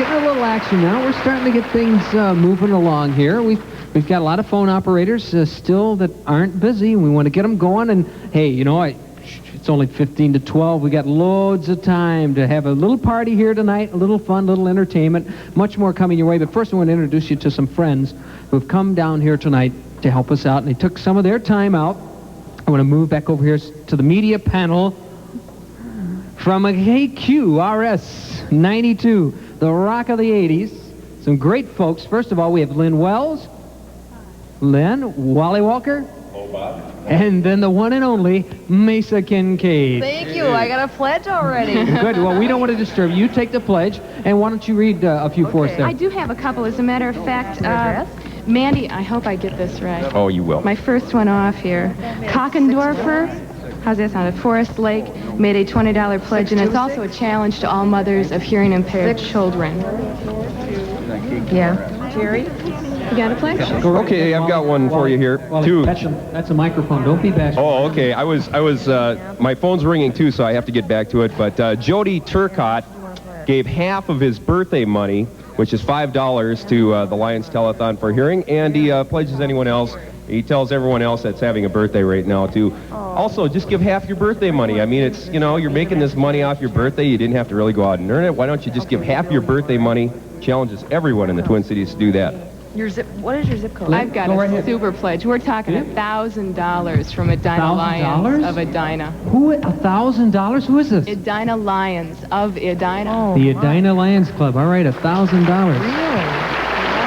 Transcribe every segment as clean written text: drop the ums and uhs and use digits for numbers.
getting a little action now. We're starting to get things moving along here. We've got a lot of phone operators still that aren't busy. We want to get them going. And, hey, you know, it's only 15 to 12. We got loads of time to have a little party here tonight, a little fun, little entertainment. Much more coming your way. But first I want to introduce you to some friends who've come down here tonight to help us out. And they took some of their time out. I want to move back over here to the media panel from a KQRS 92, the rock of the 80s. Some great folks. First of all, we have Lynn Wells. Lynn, Wally Walker. Hello, Bob. And then the one and only Mesa Kincaid. Thank you. I got a pledge already. Good. Well, we don't want to disturb you. You take the pledge, and why don't you read a few for us there? I do have a couple. As a matter of fact, Mandy, I hope I get this right. Oh, you will. My first one off here. Kockendorfer, how's that sound? At Forest Lake made a $20 pledge, and it's also a challenge to all mothers of hearing impaired children. Yeah. Jerry? You got a pledge? Okay, I've got one for you here. Two. That's a microphone. Don't be bashful. Oh, okay. I was. My phone's ringing too, so I have to get back to it. But Jody Turcott gave half of his birthday money, which is $5, to the Lions Telethon for hearing, and he pledges anyone else. He tells everyone else that's having a birthday right now to also just give half your birthday money. I mean, it's, you know, you're making this money off your birthday. You didn't have to really go out and earn it. Why don't you just give half your birthday money? Challenges everyone in the Twin Cities to do that. Your zip. What is your zip code? I've got a super pledge. We're talking $1,000 from Edina Lions of Edina. Who? $1,000? Who is this? Edina Lions of Edina. Oh, The Edina Lions Club. All right, $1,000. really?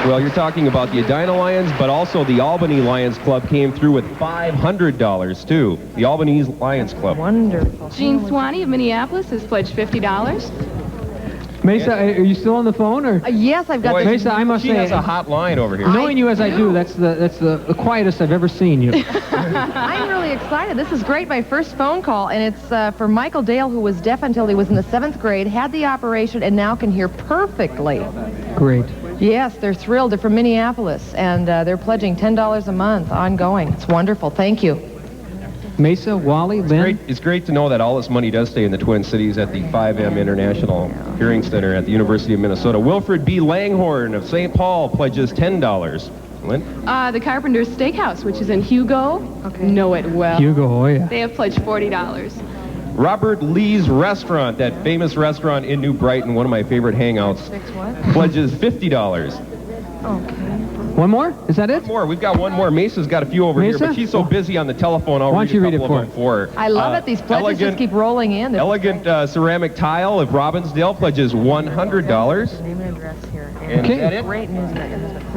Well, you're talking about the Edina Lions, but also the Albany Lions Club came through with $500 too. The Albany Lions Club. Wonderful. Jean Swanee of Minneapolis has pledged $50. Mesa, are you still on the phone, or? Yes, I've got Boy, Mesa, I must she say, has a hot line over here. knowing you as I do, that's the quietest I've ever seen you. I'm really excited. This is great. My first phone call, and it's for Michael Dale, who was deaf until he was in the 7th grade, had the operation, and now can hear perfectly. Great. Yes, they're thrilled. They're from Minneapolis, and they're pledging $10 a month ongoing. It's wonderful. Thank you. Mesa, Wally, Lynn. It's great to know that all this money does stay in the Twin Cities at the 5M International Hearing Center at the University of Minnesota. Wilfred B. Langhorn of St. Paul pledges $10. Lynn? The Carpenter's Steakhouse, which is in Hugo, know it well. Hugo, oh yeah. They have pledged $40. Robert Lee's Restaurant, that famous restaurant in New Brighton, one of my favorite hangouts, pledges $50. Okay. One more? Is that it? One more. We've got one more. Mesa's got a few over Mesa? here, but she's so busy on the telephone. I'll Why don't you read it a couple of them for her. I love it. These pledges just keep rolling in. They're Elegant ceramic tile of Robbinsdale pledges $100. name and address here. And is that it? Great news.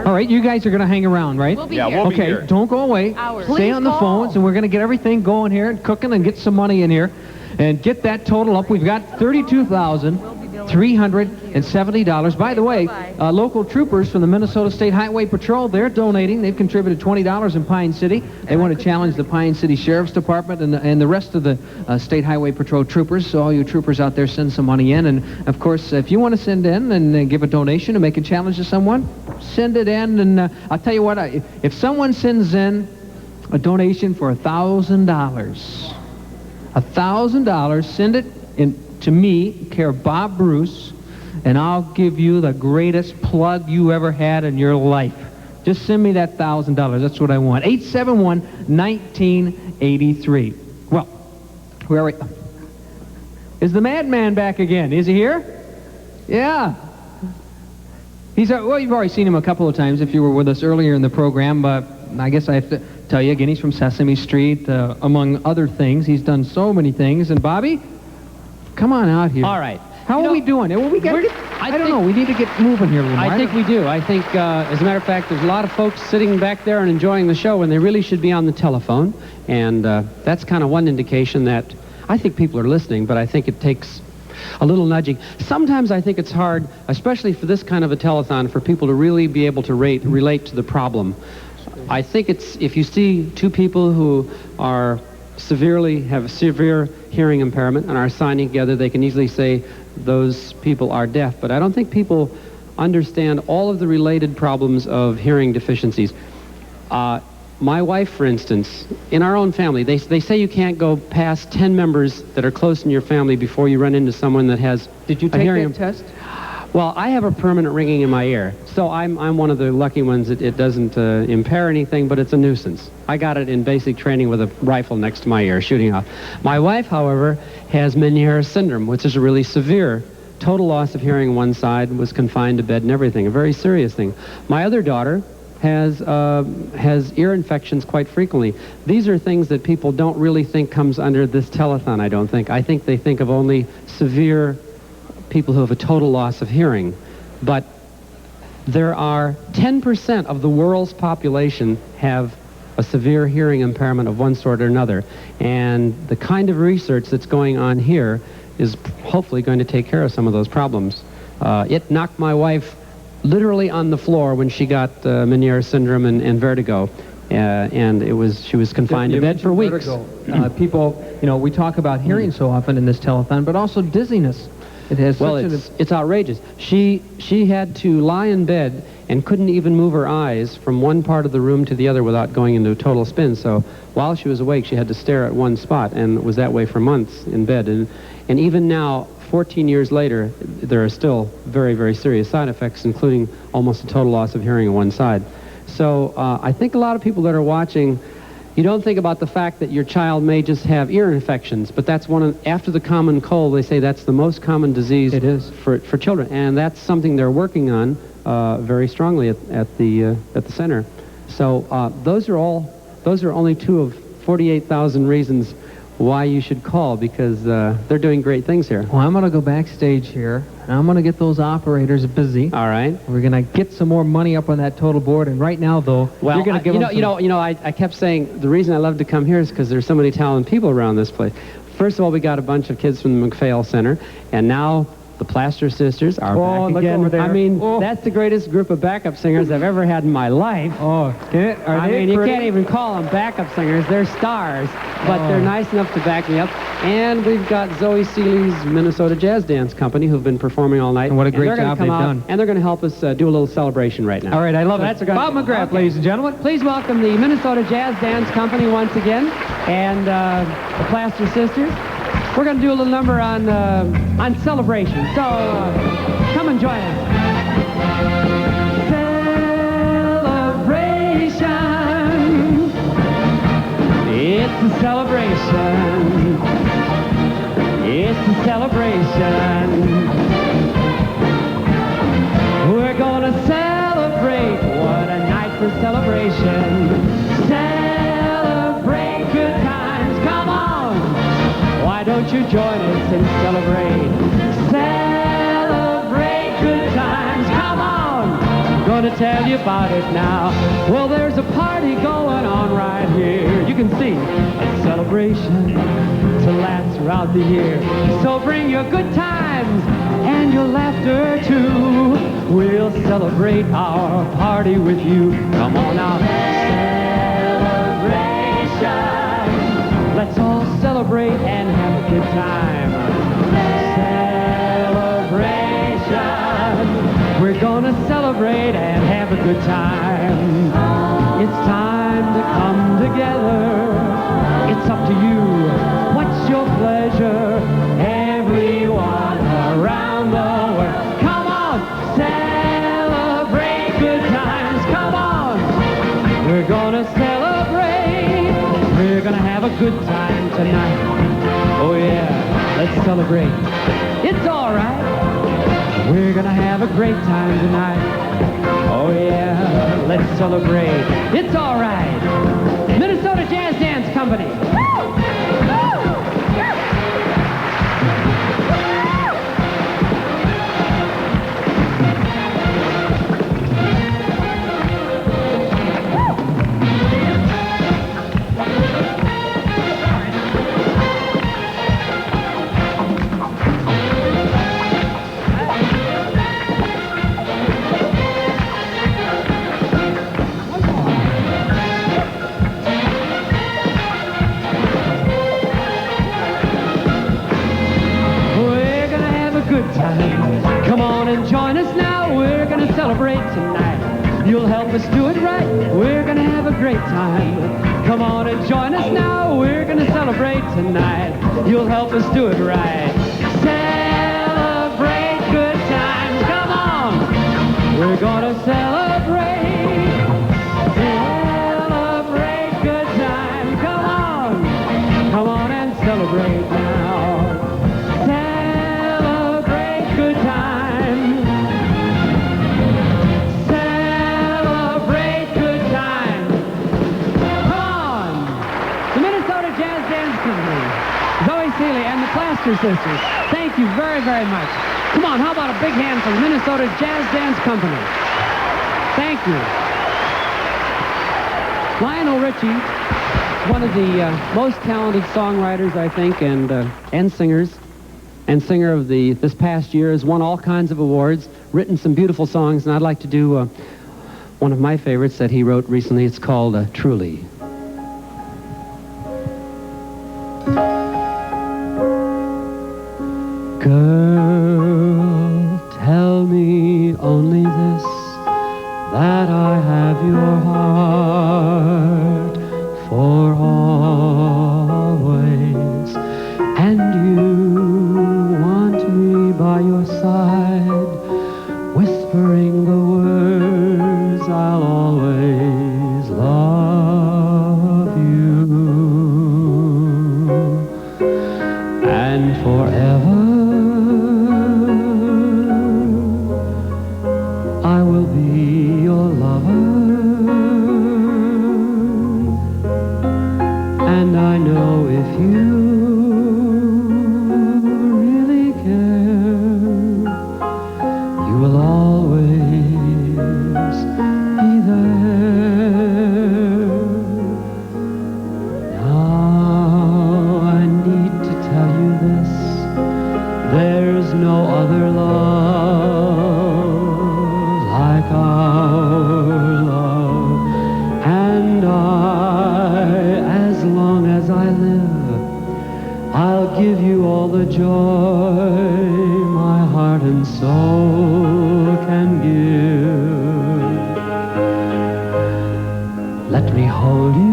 All right, you guys are going to hang around, right? We'll be Yeah, here. we'll be Okay, here. don't go away. Hours. Stay Please on the call. phones, and we're going to get everything going here and cooking and get some money in here and get that total up. We've got $32,370. By the way, local troopers from the Minnesota State Highway Patrol, they're donating. They've contributed $20 in Pine City. They want to challenge the Pine City Sheriff's Department and the rest of the State Highway Patrol troopers. So all you troopers out there, send some money in. And, of course, if you want to send in and give a donation and make a challenge to someone, send it in. And I'll tell you what, if someone sends in a donation for $1,000, send it in to me, care of Bob Bruce, and I'll give you the greatest plug you ever had in your life. Just send me that $1,000. That's what I want. 871-1983. Well, where are we? Is the madman back again? Is he here? Yeah. He's well, you've already seen him a couple of times if you were with us earlier in the program, but I guess I have to tell you again, he's from Sesame Street, among other things. He's done so many things. And Bobby, come on out here. All right. How are we doing? Well, I don't know. We need to get moving here a little more. I think we do. I think, as a matter of fact, there's a lot of folks sitting back there and enjoying the show, and they really should be on the telephone. And that's kind of one indication that I think people are listening, but I think it takes a little nudging. Sometimes I think it's hard, especially for this kind of a telethon, for people to really be able to relate to the problem. I think it's, if you see two people who have a severe hearing impairment and are signing together, they can easily say those people are deaf. But I don't think people understand all of the related problems of hearing deficiencies. My wife, for instance, in our own family, they say you can't go past 10 members that are close in your family before you run into someone that has Did you a take hearing that test? Well, I have a permanent ringing in my ear, so I'm one of the lucky ones. It doesn't impair anything, but it's a nuisance. I got it in basic training with a rifle next to my ear, shooting off. My wife, however, has Meniere's syndrome, which is a really severe total loss of hearing on one side, was confined to bed and everything, a very serious thing. My other daughter has ear infections quite frequently. These are things that people don't really think comes under this telethon, I don't think. I think they think of only severe people who have a total loss of hearing. But there are 10% of the world's population have a severe hearing impairment of one sort or another. And the kind of research that's going on here is hopefully going to take care of some of those problems. It knocked my wife literally on the floor when she got Meniere's syndrome and vertigo. And she was confined to bed for weeks. People, we talk about hearing so often in this telethon, but also dizziness. It has it's outrageous. She had to lie in bed and couldn't even move her eyes from one part of the room to the other without going into a total spin. So while she was awake, she had to stare at one spot, and was that way for months in bed. And even now, 14 years later, there are still very, very serious side effects, including almost a total loss of hearing on one side. So I think a lot of people that are watching, you don't think about the fact that your child may just have ear infections, but that's after the common cold, they say that's the most common disease it is for children, and that's something they're working on very strongly at the center. So those are only 2 of 48,000 reasons why you should call, because they're doing great things here. Well, I'm going to go backstage here, and I'm going to get those operators busy. All right. We're going to get some more money up on that total board, and right now, though, you're going to give them I kept saying the reason I love to come here is because there's so many talented people around this place. First of all, we got a bunch of kids from the McPhail Center, and now the Plaster Sisters are back look again. over there. I mean, that's the greatest group of backup singers I've ever had in my life. You can't even call them backup singers. They're stars, but they're nice enough to back me up. And we've got Zoe Seeley's Minnesota Jazz Dance Company, who've been performing all night. And what a great job they've done. And they're going to help us do a little celebration right now. All right, I love it. Bob McGrath, ladies and gentlemen. Please welcome the Minnesota Jazz Dance Company once again, and the Plaster Sisters. We're going to do a little number on celebration. So come and join us. Celebration. It's a celebration. It's a celebration. We're going to celebrate. What a night for celebration. Celebrate good times. Come on. Why don't you join us and celebrate? Celebrate good times. Come on. Gonna tell you about it now. Well, there's a party going on right here. You can see it's celebration to last throughout the year. So bring your good times and your laughter too. We'll celebrate our party with you. Come on now. Celebration. Let's all celebrate and have a good time. Celebration. We're gonna celebrate and have a good time. It's time to come together. It's up to you. What's your pleasure? Everyone around the world. Come on, celebrate good times. Come on. We're gonna celebrate. We're gonna have a good time tonight. Oh yeah, let's celebrate. It's all right. We're gonna have a great time tonight. Oh yeah, let's celebrate. It's all right. Minnesota Jazz Dance Company. Come on and join us now. We're going to celebrate tonight. You'll help us do it right. We're going to have a great time. Come on and join us now. We're going to celebrate tonight. You'll help us do it right. Celebrate good times. Come on. Foster Sisters. Thank you very, very much. Come on, how about a big hand for the Minnesota Jazz Dance Company? Thank you. Lionel Richie, one of the most talented songwriters, I think, and singers, and singer of this past year, has won all kinds of awards, written some beautiful songs, and I'd like to do one of my favorites that he wrote recently. It's called Truly. Girl, tell me only this, that I have your heart for always, and you want me by your side, whispering the words I'll always love you, and forever I will be your lover, and I know if you really care, you will always be there. Now I need to tell you this, there's no other love like our love, and as long as I live, I'll give you all the joy my heart and soul can give. Let me hold you,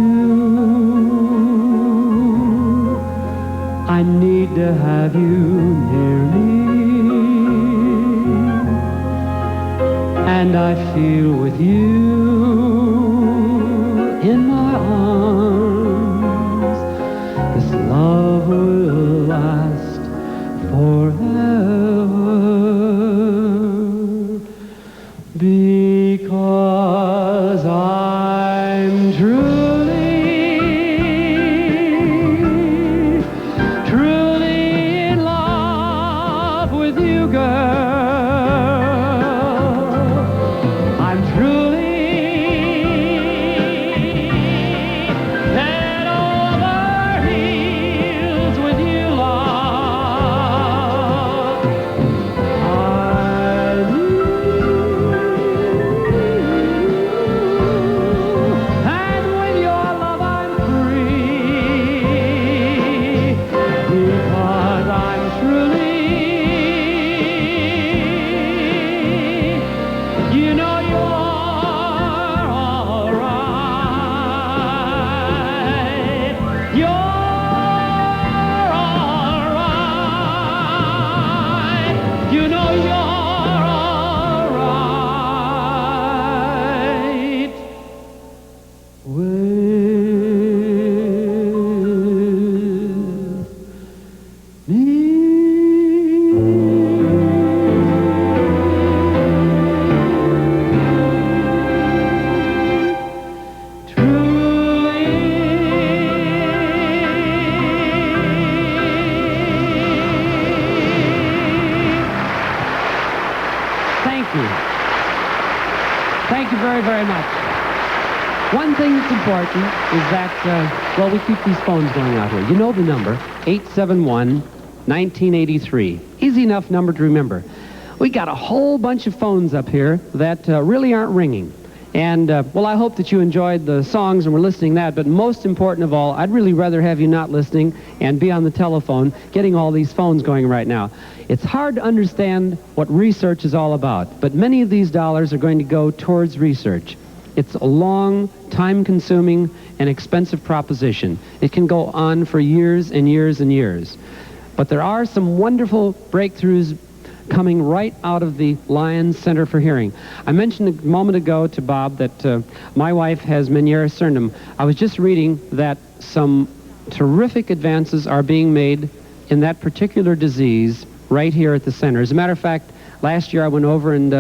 I need to have you near me, and I feel with you in my arms, this love will last forever, because I'm truly in love with you, girl. I'm truly head over heels with you, love. I need you, and with your love I'm free, because I'm truly, you know you're all right. You're all right. You know you're all right with me. Thank you. Thank you very, very much. One thing that's important is that, well, we keep these phones going out here. You know the number, 871-1983. Easy enough number to remember. We got a whole bunch of phones up here that really aren't ringing. And, well, I hope that you enjoyed the songs and were listening to that, but most important of all, I'd really rather have you not listening and be on the telephone getting all these phones going right now. It's hard to understand what research is all about, but many of these dollars are going to go towards research. It's a long, time-consuming, and expensive proposition. It can go on for years and years and years. But there are some wonderful breakthroughs coming right out of the Lions Center for Hearing. I mentioned a moment ago to Bob that my wife has Meniere's syndrome. I was just reading that some terrific advances are being made in that particular disease right here at the center. As a matter of fact, last year I went over and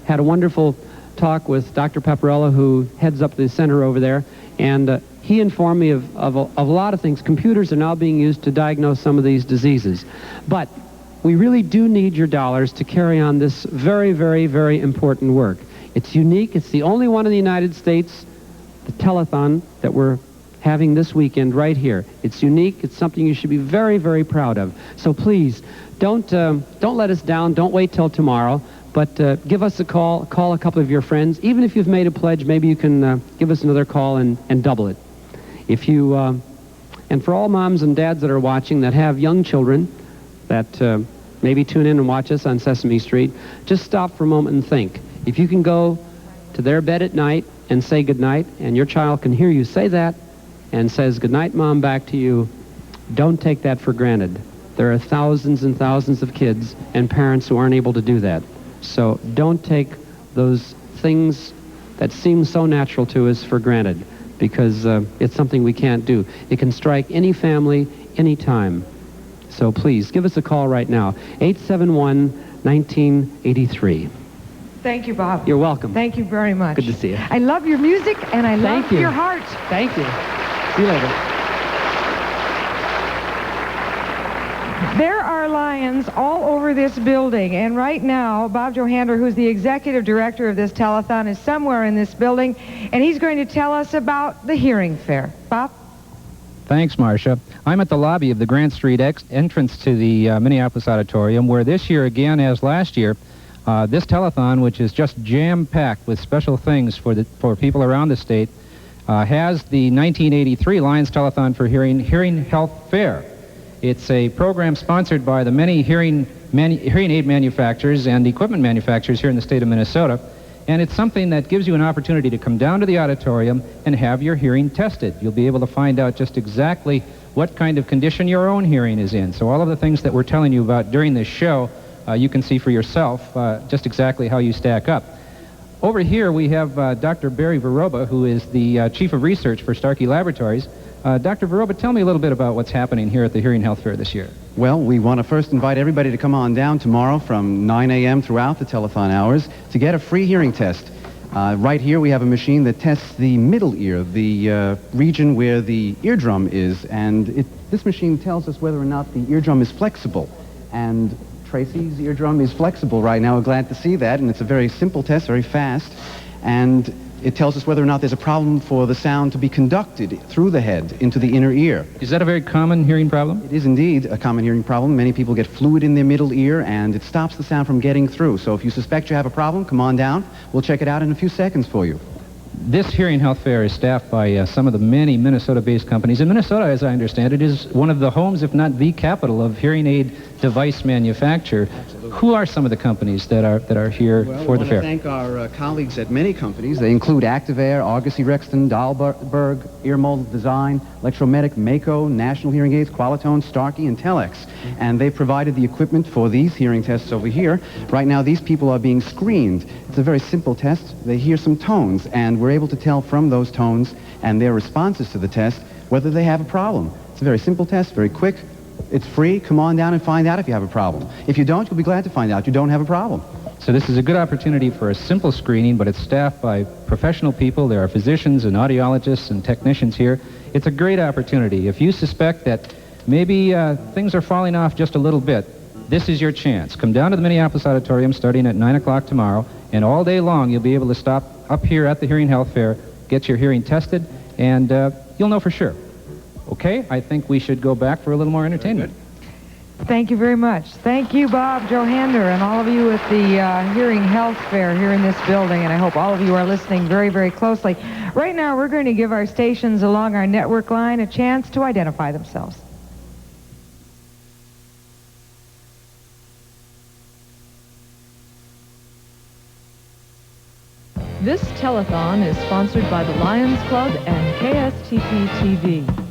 had a wonderful talk with Dr. Pepperella, who heads up the center over there, and he informed me of a lot of things. Computers are now being used to diagnose some of these diseases. But we really do need your dollars to carry on this very, very, very important work. It's unique. It's the only one in the United States, the telethon that we're having this weekend right here. It's unique. It's something you should be very, very proud of. So please, don't let us down. Don't wait till tomorrow. But give us a call. Call a couple of your friends. Even if you've made a pledge, maybe you can give us another call and double it. If you, and for all moms and dads that are watching that have young children that maybe tune in and watch us on Sesame Street, just stop for a moment and think. If you can go to their bed at night and say goodnight, and your child can hear you say that and says, "Goodnight, Mom," back to you, don't take that for granted. There are thousands and thousands of kids and parents who aren't able to do that. So don't take those things that seem so natural to us for granted, because it's something we can't do. It can strike any family, any time. So please, give us a call right now, 871-1983. Thank you, Bob. You're welcome. Thank you very much. Good to see you. I love your music, and I love your heart. Thank you. See you later. There are lions all over this building, and right now, Bob Johander, who's the executive director of this telethon, is somewhere in this building, and he's going to tell us about the hearing fair. Bob? Thanks, Marcia. I'm at the lobby of the Grant Street entrance to the Minneapolis Auditorium, where this year, again as last year, this telethon, which is just jam-packed with special things for people around the state, has the 1983 Lions Telethon for Hearing Health Fair. It's a program sponsored by the many hearing aid manufacturers and equipment manufacturers here in the state of Minnesota, and it's something that gives you an opportunity to come down to the auditorium and have your hearing tested. You'll be able to find out just exactly what kind of condition your own hearing is in. So all of the things that we're telling you about during this show, you can see for yourself just exactly how you stack up. Over here we have Dr. Barry Veroba, who is the Chief of Research for Starkey Laboratories. Dr. Veroba, tell me a little bit about what's happening here at the Hearing Health Fair this year. Well, we want to first invite everybody to come on down tomorrow from 9 a.m. throughout the telethon hours to get a free hearing test. Right here we have a machine that tests the middle ear, the region where the eardrum is, and this machine tells us whether or not the eardrum is flexible. And Tracy's eardrum is flexible right now. We're glad to see that, and it's a very simple test, very fast, and it tells us whether or not there's a problem for the sound to be conducted through the head into the inner ear. Is that a very common hearing problem? It is indeed a common hearing problem. Many people get fluid in their middle ear, and it stops the sound from getting through. So if you suspect you have a problem, come on down. We'll check it out in a few seconds for you. This Hearing Health Fair is staffed by some of the many Minnesota-based companies. And Minnesota, as I understand it, is one of the homes, if not the capital, of hearing aid device manufacture. Who are some of the companies that are here for the fair? I want to thank our colleagues at many companies. They include Activair, Argosy Rexton, Dahlberg, Earmold Design, Electromedic, Mako, National Hearing Aids, Qualitone, Starkey, and Telex. And they provided the equipment for these hearing tests over here. Right now, these people are being screened. It's a very simple test. They hear some tones, and we're able to tell from those tones and their responses to the test whether they have a problem. It's a very simple test, very quick. It's free. Come on down and find out if you have a problem. If you don't, you'll be glad to find out you don't have a problem. So this is a good opportunity for a simple screening, but it's staffed by professional people. There are physicians and audiologists and technicians here. It's a great opportunity. If you suspect that maybe things are falling off just a little bit, this is your chance. Come down to the Minneapolis Auditorium starting at 9 o'clock tomorrow, and all day long you'll be able to stop up here at the Hearing Health Fair, get your hearing tested, and you'll know for sure. Okay, I think we should go back for a little more entertainment. Thank you very much. Thank you, Bob Johander, and all of you at the Hearing Health Fair here in this building, and I hope all of you are listening very, very closely. Right now, we're going to give our stations along our network line a chance to identify themselves. This telethon is sponsored by the Lions Club and KSTP TV.